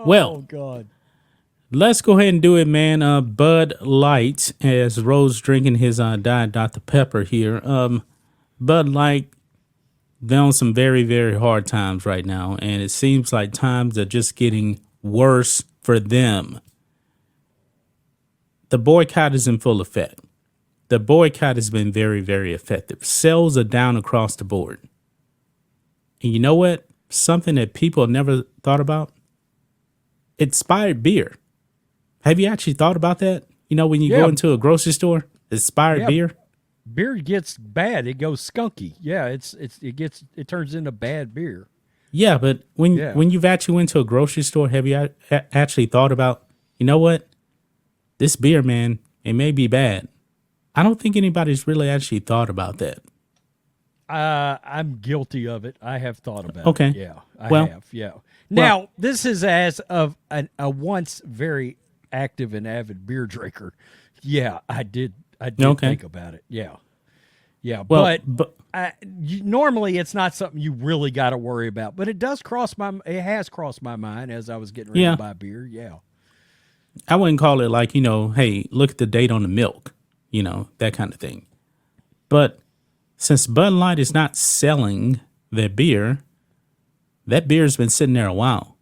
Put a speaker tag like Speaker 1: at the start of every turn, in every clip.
Speaker 1: Well,
Speaker 2: God.
Speaker 1: let's go ahead and do it, man. Bud Light, as Rose drinking his Diet Dr. Pepper here. Bud Light, they're on some very, very hard times right now, and it seems like times are just getting worse for them. The boycott is in full effect. The boycott has been very, very effective. Sales are down across the board. And you know what? Something that people never thought about? Expired beer. Have you actually thought about that? You know, when you go into a grocery store, expired beer?
Speaker 2: Beer gets bad. It goes skunky. Yeah, it turns into bad beer.
Speaker 1: Yeah, but when you've actually went to a grocery store, have you actually thought about, you know what? This beer, man, it may be bad. I don't think anybody's really actually thought about that.
Speaker 2: I'm guilty of it. I have thought about
Speaker 1: Okay.
Speaker 2: it. Yeah, I have. Yeah. Now, this is as of a once very active and avid beer drinker. Yeah, I did think about it. Yeah. Yeah,
Speaker 1: well,
Speaker 2: but normally it's not something you really got to worry about. But it has crossed my mind as I was getting ready to buy beer. Yeah.
Speaker 1: I wouldn't call it like, hey, look at the date on the milk, that kind of thing. But since Bud Light is not selling their beer, that beer has been sitting there a while.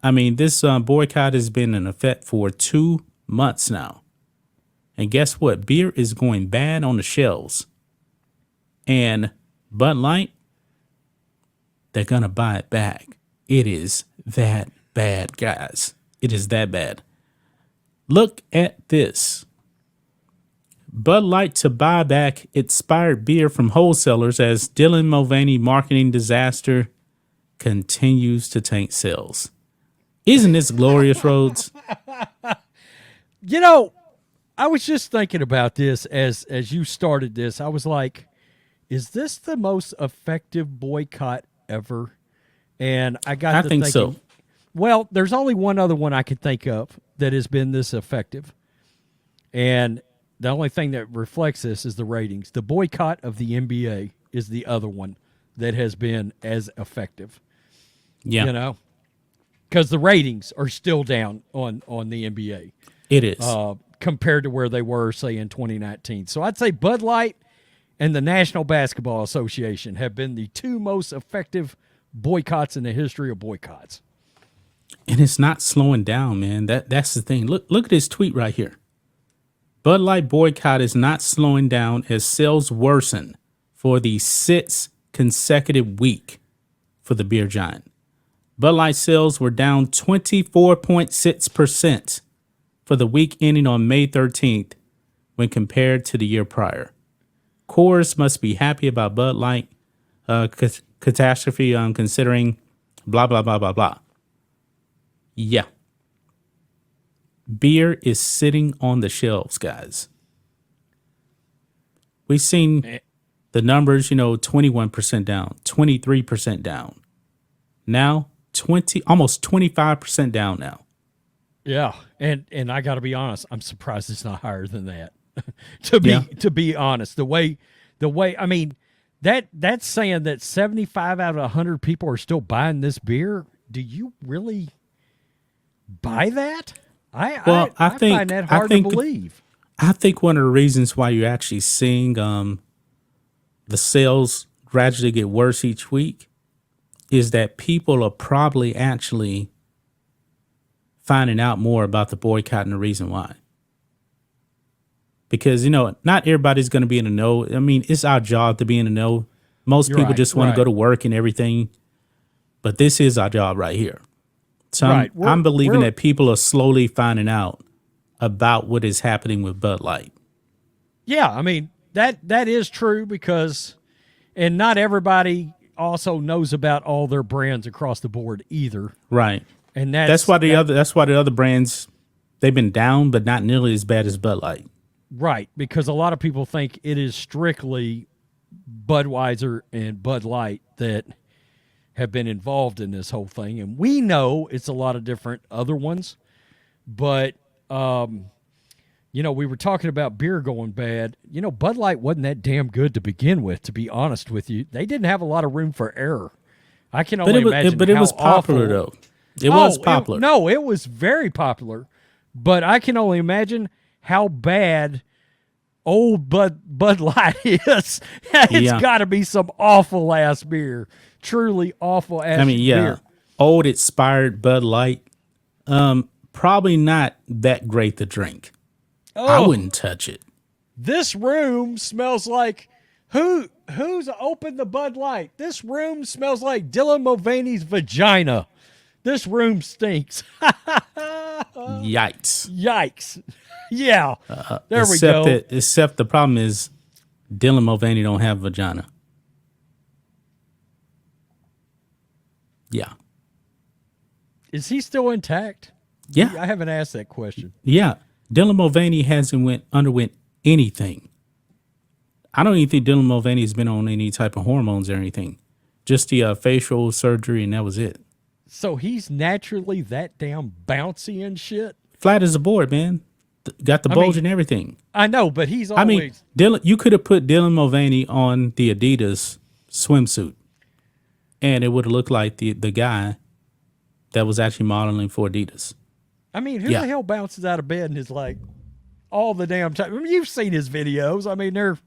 Speaker 1: I mean, this boycott has been in effect for 2 months now. And guess what? Beer is going bad on the shelves. And Bud Light, they're going to buy it back. It is that bad, guys. It is that bad. Look at this. Bud Light to buy back expired beer from wholesalers as Dylan Mulvaney marketing disaster continues to tank sales. Isn't this glorious, Rhodes?
Speaker 2: I was just thinking about this as you started this. I was like, is this the most effective boycott ever? And I got to
Speaker 1: think
Speaker 2: thinking,
Speaker 1: so.
Speaker 2: Well, there's only one other one I could think of that has been this effective. And the only thing that reflects this is the ratings. The boycott of the NBA is the other one that has been as effective.
Speaker 1: Yeah.
Speaker 2: Because the ratings are still down on the NBA.
Speaker 1: It is.
Speaker 2: Compared to where they were, say, in 2019. So I'd say Bud Light and the National Basketball Association have been the two most effective boycotts in the history of boycotts.
Speaker 1: And it's not slowing down, man. That's the thing. Look at this tweet right here. Bud Light boycott is not slowing down as sales worsen for the 6th consecutive week for the beer giant. Bud Light sales were down 24.6% for the week ending on May 13th when compared to the year prior. Coors must be happy about Bud Light catastrophe considering blah, blah, blah, blah, blah. Yeah. Beer is sitting on the shelves, guys. We've seen the numbers, 21% down, 23% down. Now, almost 25% down now.
Speaker 2: Yeah, and I got to be honest, I'm surprised it's not higher than that. to be honest, the way I mean, that's saying that 75 out of 100 people are still buying this beer. Do you really buy that? I find that hard to believe.
Speaker 1: I think one of the reasons why you're actually seeing the sales gradually get worse each week is that people are probably actually finding out more about the boycott and the reason why. Because, not everybody's going to be in the know. I mean, it's our job to be in the know. Most people just want to go to work and everything. But this is our job right here. So I'm believing that people are slowly finding out about what is happening with Bud Light.
Speaker 2: Yeah, I mean, that is true because, and not everybody also knows about all their brands across the board either.
Speaker 1: Right.
Speaker 2: And
Speaker 1: that's why the other brands, they've been down, but not nearly as bad as Bud Light.
Speaker 2: Right, because a lot of people think it is strictly Budweiser and Bud Light that have been involved in this whole thing. And we know it's a lot of different other ones. But, we were talking about beer going bad. Bud Light wasn't that damn good to begin with, to be honest with you. They didn't have a lot of room for error. I can only imagine
Speaker 1: but it was popular, though. It was popular.
Speaker 2: No, it was very popular, but I can only imagine how bad old Bud Light is. It's got to be some awful ass beer, truly awful ass. beer.
Speaker 1: Old expired Bud Light, probably not that great to drink. I wouldn't touch it.
Speaker 2: This room smells like who's opened the Bud Light? This room smells like Dylan Mulvaney's vagina. This room stinks.
Speaker 1: Yikes.
Speaker 2: Yikes. Yeah. There we go.
Speaker 1: Except the problem is Dylan Mulvaney don't have a vagina. Yeah.
Speaker 2: Is he still intact?
Speaker 1: Yeah.
Speaker 2: I haven't asked that question.
Speaker 1: Yeah. Dylan Mulvaney hasn't underwent anything. I don't even think Dylan Mulvaney's been on any type of hormones or anything. Just the facial surgery, and that was it.
Speaker 2: So he's naturally that damn bouncy and shit?
Speaker 1: Flat as a board, man. Got the bulge and everything.
Speaker 2: I know, but he's always...
Speaker 1: Dylan, you could have put Dylan Mulvaney on the Adidas swimsuit, and it would have looked like the guy that was actually modeling for Adidas.
Speaker 2: I mean, who the hell bounces out of bed and is like all the damn time? I mean, you've seen his videos. I mean, they're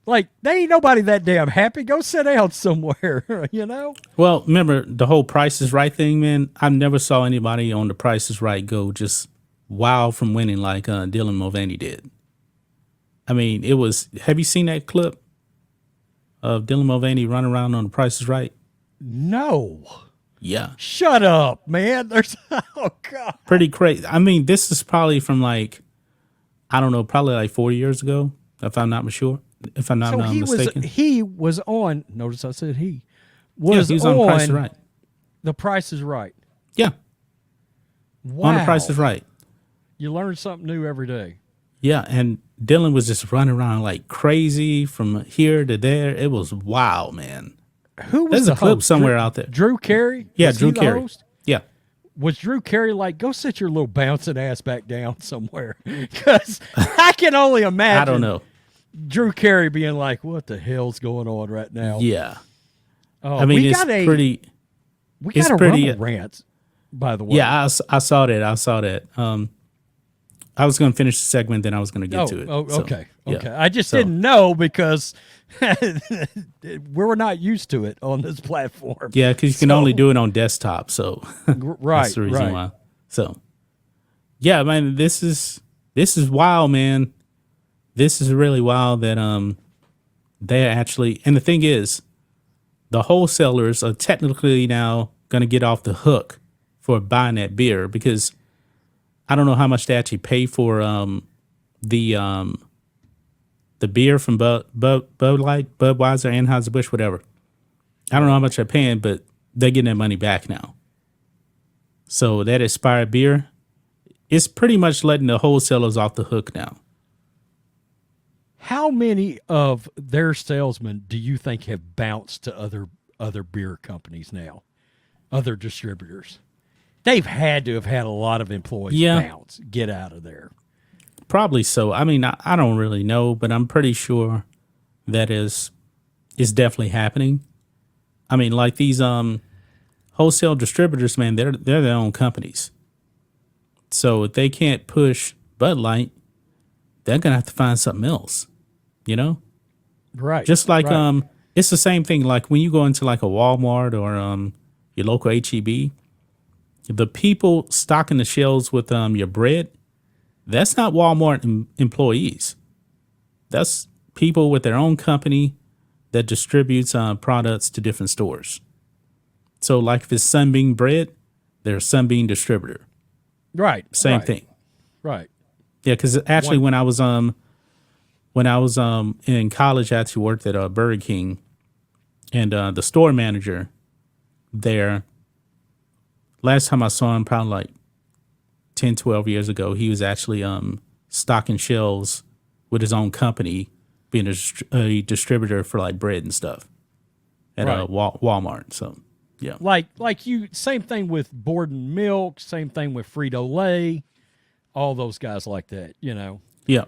Speaker 2: like, they ain't nobody that damn happy. Go sit down somewhere, you know?
Speaker 1: Well, remember the whole Price is Right thing, man? I never saw anybody on the Price is Right go just wild from winning like Dylan Mulvaney did. I mean, it was, have you seen that clip of Dylan Mulvaney running around on the Price is Right?
Speaker 2: No.
Speaker 1: Yeah.
Speaker 2: Shut up, man. There's, oh, God.
Speaker 1: Pretty crazy. I mean, this is probably from like, I don't know, probably like 4 years ago, if I'm not sure. If I'm not mistaken.
Speaker 2: He was on, notice I said he was
Speaker 1: on Price is Right.
Speaker 2: The Price is Right.
Speaker 1: Yeah.
Speaker 2: Wow.
Speaker 1: On the Price is Right.
Speaker 2: You learn something new every day.
Speaker 1: Yeah, and Dylan was just running around like crazy from here to there. It was wild, man.
Speaker 2: Who was
Speaker 1: There's
Speaker 2: the
Speaker 1: a clip
Speaker 2: host?
Speaker 1: somewhere out there.
Speaker 2: Drew Carey?
Speaker 1: Yeah,
Speaker 2: Was
Speaker 1: Drew
Speaker 2: he the
Speaker 1: Carey.
Speaker 2: host?
Speaker 1: Yeah.
Speaker 2: Was Drew Carey like, go sit your little bouncing ass back down somewhere? Because I can only imagine.
Speaker 1: I don't know.
Speaker 2: Drew Carey being like, what the hell's going on right now?
Speaker 1: Yeah.
Speaker 2: Oh,
Speaker 1: I mean,
Speaker 2: we
Speaker 1: it's
Speaker 2: got
Speaker 1: pretty.
Speaker 2: We got a Rumble rant, by the way.
Speaker 1: Yeah, I saw that. I was going to finish the segment, then I was going to get to it.
Speaker 2: Oh,
Speaker 1: So,
Speaker 2: okay.
Speaker 1: yeah.
Speaker 2: Okay. I just didn't know because we're not used to it on this platform.
Speaker 1: Yeah, because you can only do it on desktop. So
Speaker 2: right,
Speaker 1: that's the reason why. So, yeah, man, this is wild, man. This is really wild that they're actually, and the thing is, the wholesalers are technically now going to get off the hook for buying that beer because I don't know how much they actually pay for the beer from Bud Light, Budweiser, Anheuser-Busch, whatever. I don't know how much they're paying, but they're getting their money back now. So that expired beer is pretty much letting the wholesalers off the hook now.
Speaker 2: How many of their salesmen do you think have bounced to other beer companies now, other distributors? They've had to have had a lot of employees bounce, get out of there.
Speaker 1: Probably so. I mean, I don't really know, but I'm pretty sure that is definitely happening. I mean, like these wholesale distributors, man, they're their own companies. So if they can't push Bud Light, they're gonna have to find something else. You know?
Speaker 2: Right.
Speaker 1: Just like it's the same thing. Like when you go into like a Walmart or your local HEB, the people stocking the shelves with your bread, that's not Walmart employees. That's people with their own company that distributes products to different stores. So like if it's Sunbeam bread, they're a Sunbeam distributor.
Speaker 2: Right.
Speaker 1: Same thing.
Speaker 2: Right.
Speaker 1: Yeah, because actually when I was in college, I actually worked at Burger King, and the store manager there, last time I saw him, probably like 10, 12 years ago, he was actually stocking shelves with his own company, being a distributor for like bread and stuff at Walmart. So, yeah.
Speaker 2: Like you, same thing with Borden Milk, same thing with Frito-Lay, all those guys like that, you know.
Speaker 1: Yeah.